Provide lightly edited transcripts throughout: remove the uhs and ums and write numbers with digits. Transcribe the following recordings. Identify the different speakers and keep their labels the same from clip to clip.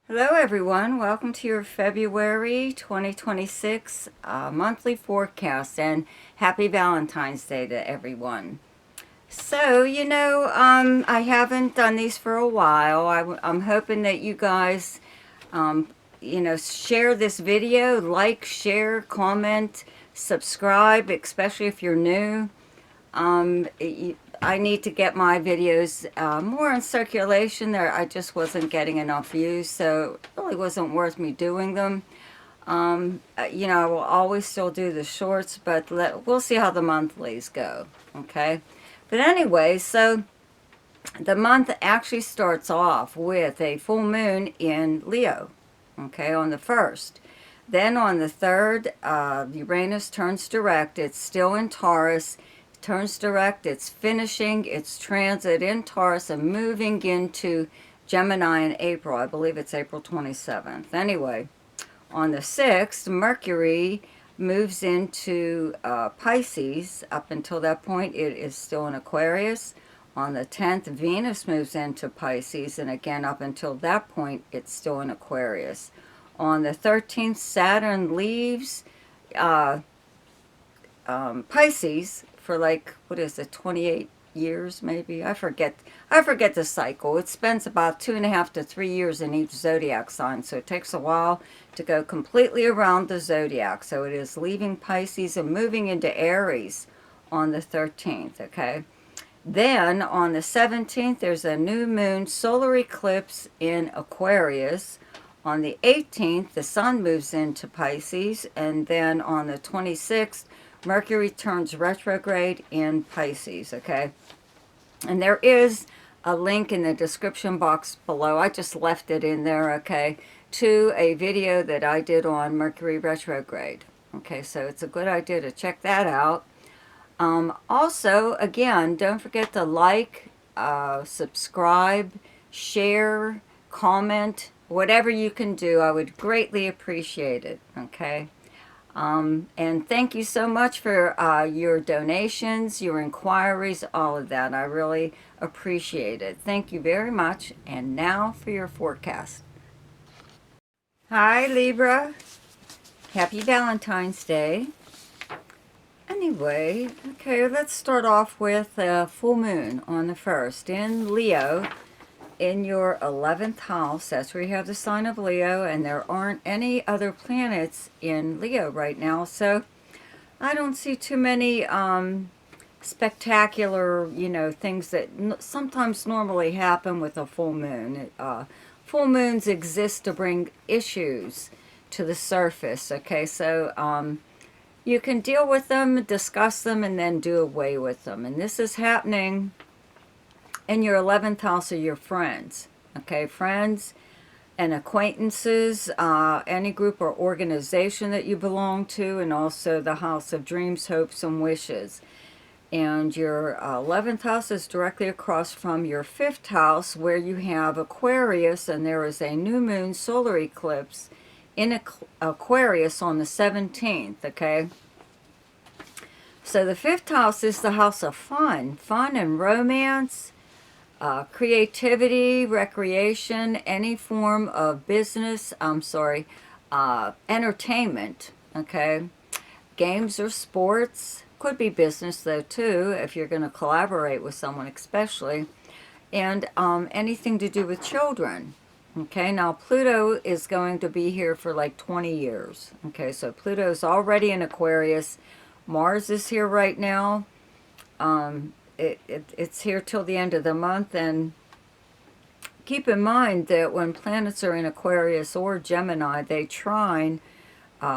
Speaker 1: Hello everyone, welcome to your February 2026 monthly forecast, and happy Valentine's Day to everyone. So, I haven't done these for a while. I'm hoping that you guys, share this video, like, share, comment, subscribe, especially if you're new. I need to get my videos more in circulation. There, I just wasn't getting enough views, so it really wasn't worth me doing them. I will always still do the shorts, but we'll see how the monthlies go. Okay, but anyway, so the month actually starts off with a full moon in Leo. Okay, on the 1st. Then on the 3rd, Uranus turns direct. It's still in Taurus. Turns direct. It's finishing its transit in Taurus and moving into Gemini in April. I believe it's April 27th. Anyway, on the 6th, Mercury moves into Pisces. Up until that point, it is still in Aquarius. On the 10th, Venus moves into Pisces, and again, up until that point, it's still in Aquarius. On the 13th, Saturn leaves uh, Pisces for what is it, 28 years maybe? I forget the cycle. It spends about 2.5 to 3 years in each zodiac sign, so it takes a while to go completely around the zodiac. So it is leaving Pisces and moving into Aries on the 13th, okay? Then on the 17th, there's a new moon solar eclipse in Aquarius. On the 18th, the sun moves into Pisces, and then on the 26th, Mercury turns retrograde in Pisces, okay? And there is a link in the description box below. I just left it in there, okay, to a video that I did on Mercury retrograde. Okay, so it's a good idea to check that out. Also, again, don't forget to like, subscribe, share, comment, whatever you can do. I would greatly appreciate it, okay? And thank you so much for your donations, your inquiries, all of that. I really appreciate it. Thank you very much. And now for your forecast. Hi, Libra. Happy Valentine's Day. Anyway, okay, let's start off with a full moon on the 1st in Leo, in your 11th house. That's where you have the sign of Leo, and there aren't any other planets in Leo right now, so I don't see too many spectacular, things that sometimes normally happen with a full moon. Full moons exist to bring issues to the surface, okay? So you can deal with them, discuss them, and then do away with them. And this is happening in your 11th house of your friends. Okay, friends and acquaintances, any group or organization that you belong to, and also the house of dreams, hopes, and wishes. And your 11th house is directly across from your 5th house, where you have Aquarius, and there is a new moon solar eclipse in Aquarius on the 17th, okay? So the 5th house is the house of fun and romance, creativity, recreation, any form of business, entertainment, okay? Games or sports, could be business though too, if you're going to collaborate with someone especially, and anything to do with children. Okay, now Pluto is going to be here for like 20 years. Okay, so Pluto's already in Aquarius. Mars is here right now. It's here till the end of the month, and keep in mind that when planets are in Aquarius or Gemini, they trine,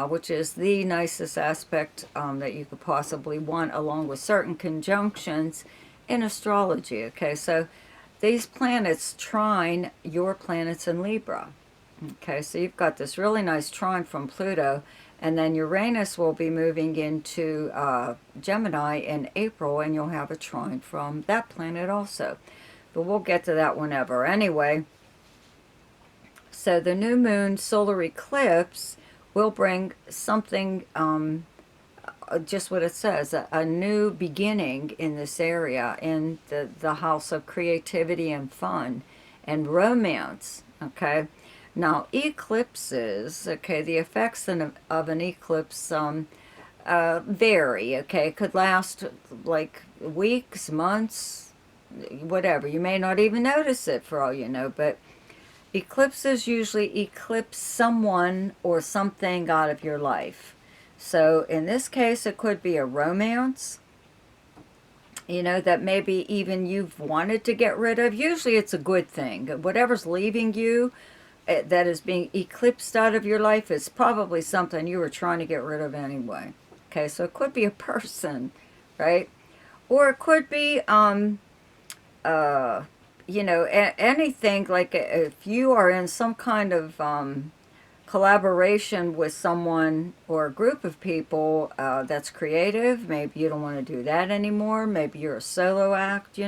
Speaker 1: which is the nicest aspect that you could possibly want, along with certain conjunctions in astrology. Okay, so these planets trine your planets in Libra. Okay, so you've got this really nice trine from Pluto, and then Uranus will be moving into Gemini in April, and you'll have a trine from that planet also. But we'll get to that whenever. Anyway, so the new moon solar eclipse will bring something, just what it says, a new beginning in this area, in the house of creativity and fun and romance, okay? Now, eclipses, okay, the effects of an eclipse vary, okay? It could last like weeks, months, whatever. You may not even notice it for all you know, but eclipses usually eclipse someone or something out of your life. So in this case, it could be a romance, that maybe even you've wanted to get rid of. Usually it's a good thing. Whatever's leaving you, that is being eclipsed out of your life, is probably something you were trying to get rid of anyway. Okay, so it could be a person, right? Or it could be, uh, anything, like if you are in some kind of collaboration with someone or a group of people that's creative. Maybe you don't want to do that anymore. Maybe you're a solo act.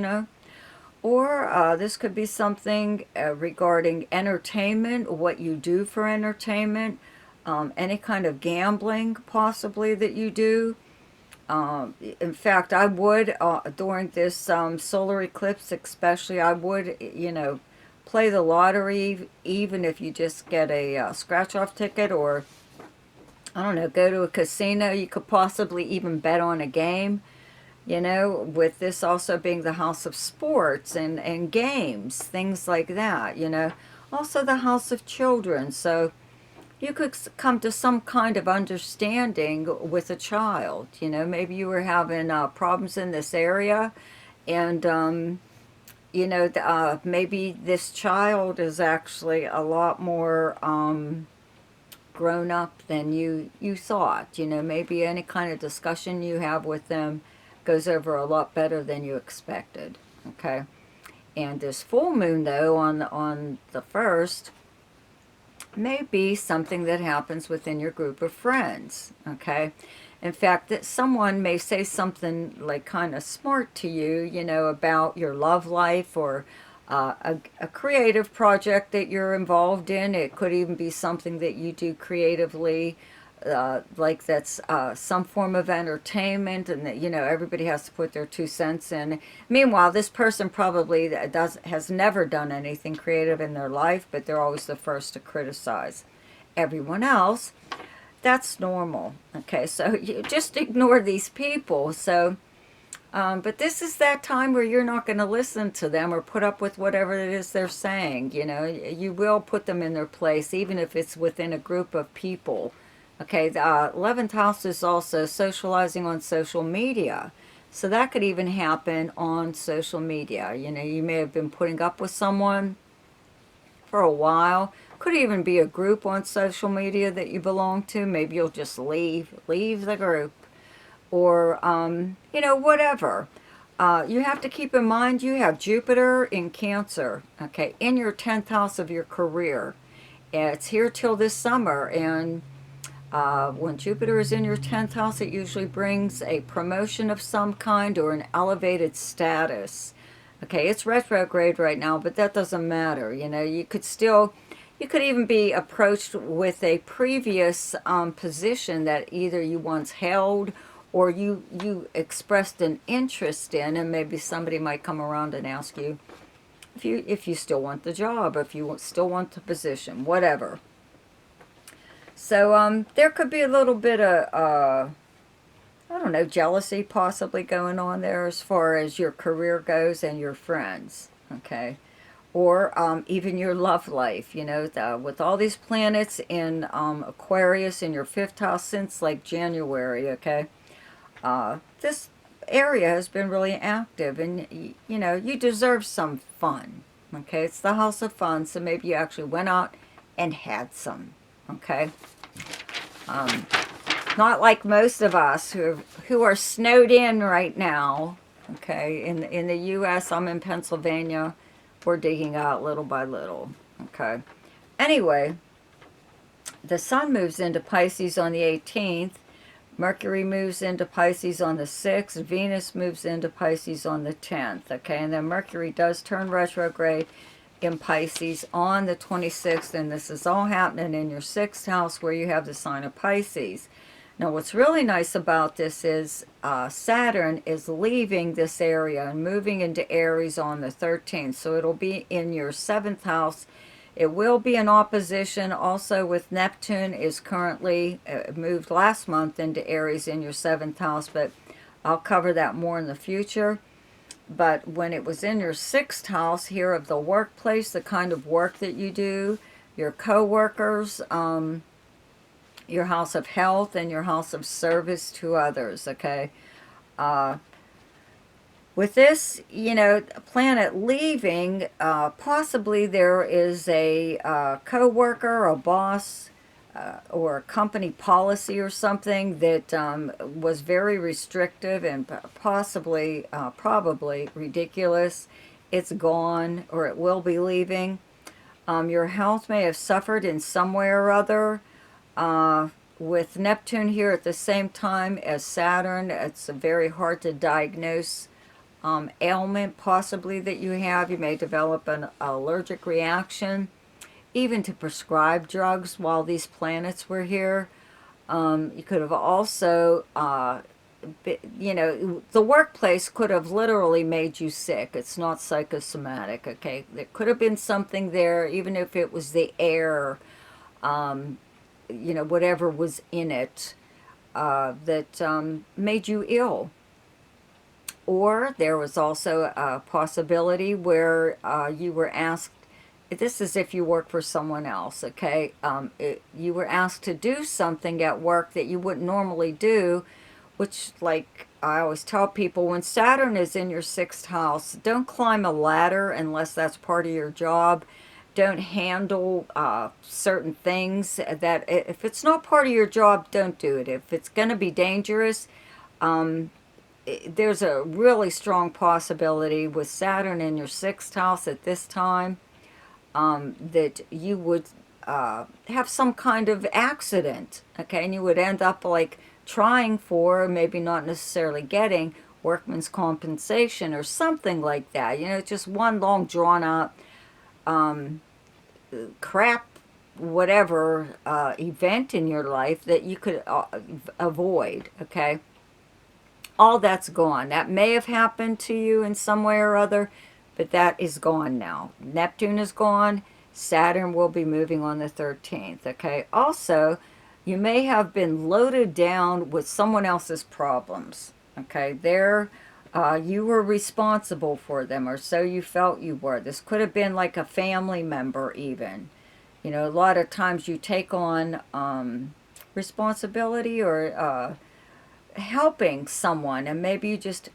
Speaker 1: Or this could be something regarding entertainment, what you do for entertainment, any kind of gambling possibly that you do. In fact, I would, during this solar eclipse especially, I would, play the lottery, even if you just get a scratch-off ticket, or, I don't know, go to a casino. You could possibly even bet on a game, with this also being the house of sports and games, things like that. Also the house of children. So you could come to some kind of understanding with a child. Maybe you were having problems in this area, and maybe this child is actually a lot more grown up than you thought. Maybe any kind of discussion you have with them goes over a lot better than you expected. Okay, and this full moon, though, on the 1st, may be something that happens within your group of friends. Okay, in fact, that someone may say something like kind of smart to you, about your love life, or a creative project that you're involved in. It could even be something that you do creatively, like that's some form of entertainment, and that everybody has to put their 2 cents in. Meanwhile, this person probably has never done anything creative in their life, but they're always the first to criticize everyone else. That's normal. Okay, so you just ignore these people. So, but this is that time where you're not going to listen to them or put up with whatever it is they're saying. You will put them in their place, even if it's within a group of people. Okay, the 11th house is also socializing on social media. So that could even happen on social media. You may have been putting up with someone for a while. Could even be a group on social media that you belong to. Maybe you'll just leave the group, or whatever. You have to keep in mind you have Jupiter in Cancer, okay, in your 10th house of your career. It's here till this summer, and when Jupiter is in your 10th house, it usually brings a promotion of some kind or an elevated status. Okay, it's retrograde right now, but that doesn't matter. You could even be approached with a previous position that either you once held or you expressed an interest in, and maybe somebody might come around and ask you if you still want the job, or if you still want the position, whatever. So there could be a little bit of I don't know, jealousy possibly going on there as far as your career goes and your friends. Okay, or even your love life. With all these planets in Aquarius in your 5th house since like January. Okay, this area has been really active, and you deserve some fun. Okay, it's the house of fun, so maybe you actually went out and had some. Okay, not like most of us who are snowed in right now. Okay, in the U.S., I'm in Pennsylvania. We're digging out little by little. Okay, anyway, the Sun moves into Pisces on the 18th. Mercury moves into Pisces on the 6th. Venus moves into Pisces on the 10th. Okay, and then Mercury does turn retrograde in Pisces on the 26th, and this is all happening in your 6th house where you have the sign of Pisces. Now, what's really nice about this is Saturn is leaving this area and moving into Aries on the 13th, so it'll be in your 7th house, It will be in opposition also with Neptune is currently moved last month into Aries in your 7th house, but I'll cover that more in the future. But when it was in your 6th house here of the workplace, the kind of work that you do, your co-workers, your house of health, and your house of service to others, okay? With this, you know, planet leaving, possibly there is a co-worker, a boss, or a company policy or something that was very restrictive and possibly, probably ridiculous. It's gone, or it will be leaving. Your health may have suffered in some way or other. With Neptune here at the same time as Saturn, it's very hard to diagnose ailment possibly that you have. You may develop an allergic reaction, even to prescribed drugs while these planets were here. You could have also, you know, the workplace could have literally made you sick. It's not psychosomatic, okay? There could have been something there, even if it was the air, you know, whatever was in it, that made you ill. Or there was also a possibility where you were asked, this is if you work for someone else, okay? You were asked to do something at work that you wouldn't normally do, which, like I always tell people, when Saturn is in your 6th house, don't climb a ladder unless that's part of your job. Don't handle certain things that, if it's not part of your job, don't do it. If it's going to be dangerous, there's a really strong possibility with Saturn in your 6th house at this time that you would have some kind of accident, okay? And you would end up like trying for, maybe not necessarily getting, workman's compensation or something like that. You know, just one long drawn out crap, whatever event in your life that you could avoid, okay? All that's gone. That may have happened to you in some way or other, but that is gone now. Neptune is gone. Saturn will be moving on the 13th, okay? Also, you may have been loaded down with someone else's problems, okay? You were responsible for them, or so you felt you were. This could have been like a family member even. You know, a lot of times you take on responsibility or helping someone, and maybe you just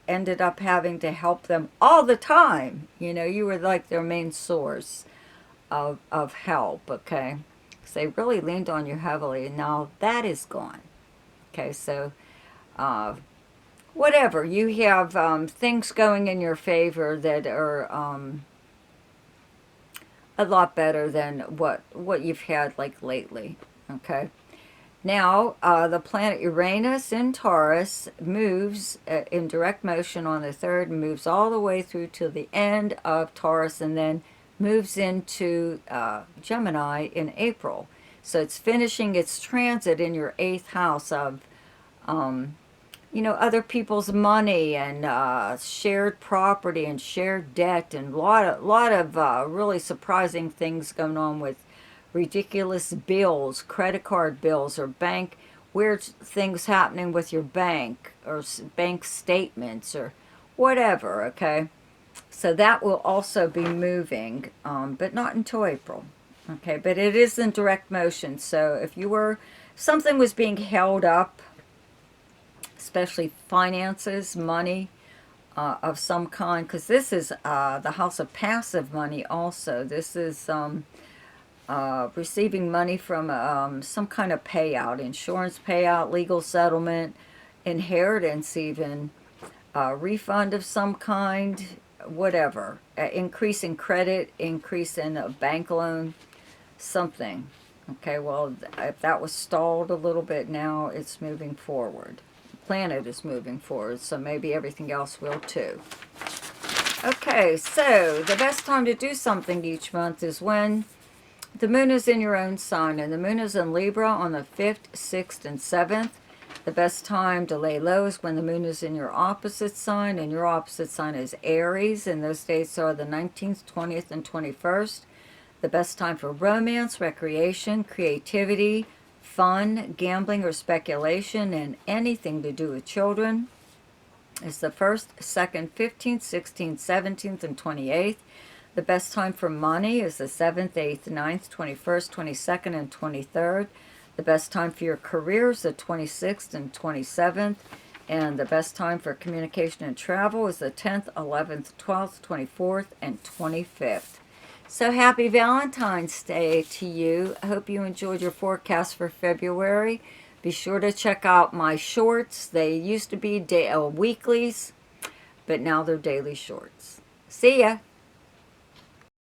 Speaker 1: ended up having to help them all the time. You know, you were like their main source of help, okay? Because they really leaned on you heavily, and now that is gone. Okay, so whatever. You have things going in your favor that are a lot better than what you've had like lately, okay? Now, the planet Uranus in Taurus moves in direct motion on the 3rd, moves all the way through to the end of Taurus, and then moves into Gemini in April. So it's finishing its transit in your 8th house of, you know, other people's money and shared property and shared debt, and a lot of really surprising things going on with ridiculous bills, credit card bills, or weird things happening with your bank, or bank statements, or whatever, okay? So that will also be moving, but not until April, okay? But it is in direct motion, so if something was being held up, especially finances, money, of some kind, because this is the house of passive money also. This is receiving money from some kind of payout, insurance payout, legal settlement, inheritance even, refund of some kind, whatever, increase in credit, increase in a bank loan, something. Okay, well, if that was stalled a little bit, now it's moving forward. The planet is moving forward, so maybe everything else will too. Okay, so the best time to do something each month is when the moon is in your own sign, and the moon is in Libra on the 5th, 6th, and 7th. The best time to lay low is when the moon is in your opposite sign, and your opposite sign is Aries, and those dates are the 19th, 20th, and 21st. The best time for romance, recreation, creativity, fun, gambling or speculation, and anything to do with children is the 1st, 2nd, 15th, 16th, 17th, and 28th. The best time for money is the 7th, 8th, 9th, 21st, 22nd, and 23rd. The best time for your career is the 26th and 27th. And the best time for communication and travel is the 10th, 11th, 12th, 24th, and 25th. So happy Valentine's Day to you. I hope you enjoyed your forecast for February. Be sure to check out my shorts. They used to be weeklies, but now they're daily shorts. See ya.